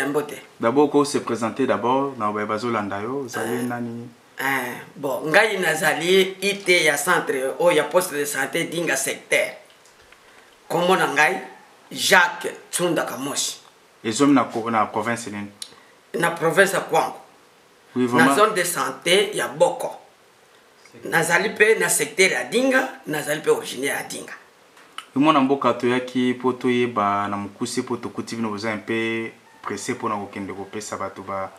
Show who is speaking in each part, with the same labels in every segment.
Speaker 1: Mbote.
Speaker 2: D'abord, qu'on se présenter d'abord dans Bazo Landayo, Zali Nani.
Speaker 1: Bon, ngai nazali ite ya centre o ya poste de santé dinga secteur. Comme ngai Jacques Tsunda Kamoshi.
Speaker 2: Et sommes na province nini?
Speaker 1: Na province ya Kwango.
Speaker 2: Oui, vraiment.
Speaker 1: Na zone de santé ya Boko. Nazali pe na secteur ya Dinga, nazali pe originaire ya Dinga.
Speaker 2: Moi na mboka to yaki poto yeba na mukuse poto kutivi no un peu pressé pour na kokende ko pesa bato ba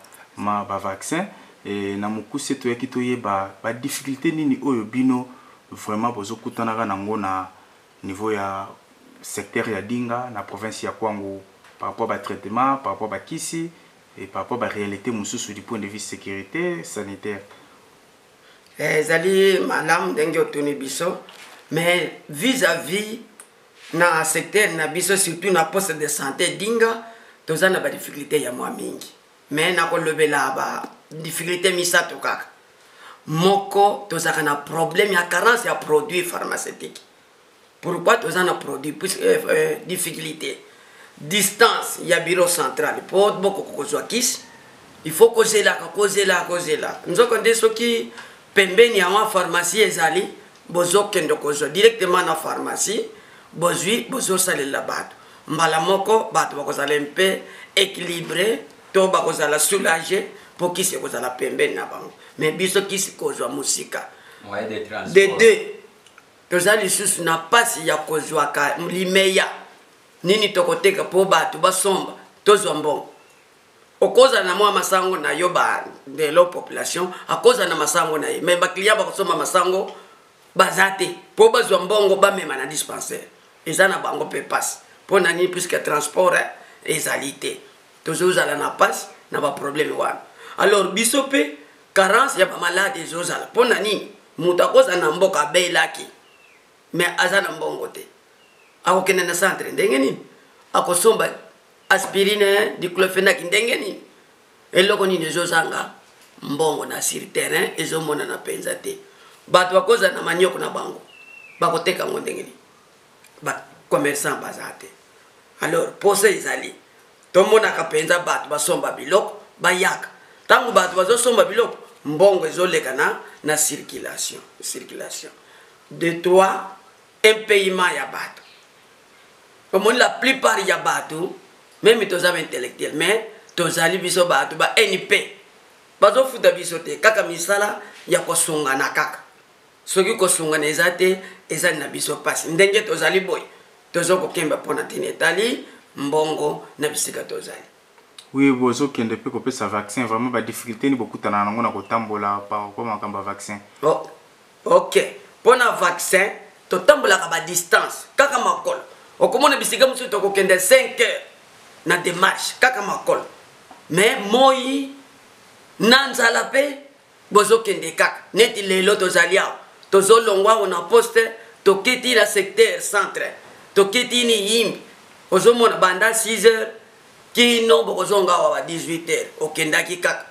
Speaker 2: vaccin et na mukuse to yaki to yeba ba difficulté nini oyo bino vraiment bozo kutana nango na niveau ya secteur ya Dinga na province ya Kwango par rapport à traitement, par rapport à kisi et par rapport à réalité mususu du point de vue sécurité sanitaire.
Speaker 1: Zali madame dengue toni biso mais vis-à-vis na secteur na biso surtout na poste de santé Dinga tozana ba difficulté ya mwa mingi mais na ko lobela ba difficulté misato kaka moko tozaka na problème ya carence ya produits pharmaceutiques. Pourquoi tozana produit plus difficulté distance ya bureau central pour boko kozwa kisi il faut kozela nzoko ndeso ki pembeni ya wa pharmacie ezali bozo kendo kozwa directement na pharmacie bozwi bozo salela bato mbala moko bato bakozala mpe équilibré to bakozala soulager pour kisi kozala pembeni na bango mais biso kisi kozwa musika de deux tozali susu na pasi ya kozwa ka limeya nini tokoteka po bato basomba tozwa mbongo okoza na mwa masango na yo ba de la population akoza na masango na ye mais ba client ba kosoma masango bazate po bazwa mbongo ba mema na dispensaire ezana bango pe passe po nani puisque transport ezalité tozozala na passe na ba problème wana alors bisope carence ya ba malade ezozala po nani mutakoza na mboka belaki mais azana mbongo te akokende na centre ndenge nini akosomba aspirine diclofenac ndenge nini eloko nini ezozanga mbongo na sur terrain ezomona na penza te bato bakoza na manyoko na bango bakoteka ngo ndenge nini ba commerçant bazate alors pose ezali tomona ka penza bato basomba biloko bayaka tangu bato bazosomba biloko mbongo ezoleka na circulation de toi un paiement ya bato comme la plupart ya bato même tozaba intellectuel mais tozali biso bato ba NP bazo futa biso te kaka misala ya kosungana kaka soki kosungana ezate ezali na biso pasi ndenge tozali boy tozoko kemba pona tinetali mbongo na bisika tozali.
Speaker 2: Oui, bozo kende pe ko pesa vaccin vraiment ba difficulté ni beaucoup tana nango na kotambola par rapport à vaccin.
Speaker 1: Oh, OK. Pona vaccin to tambola ka ba distance kaka makolo okomona bisika musu to ko kende 5 heures na démarche kaka makolo mais moi nanzala pe bozo kende kaka neti lelo tozali awa tozolongwa na poste toketi na secteur centre toketi ni yimbi ozomona banda 6 heures kino bokozonga wa 18 heures okendaki kaka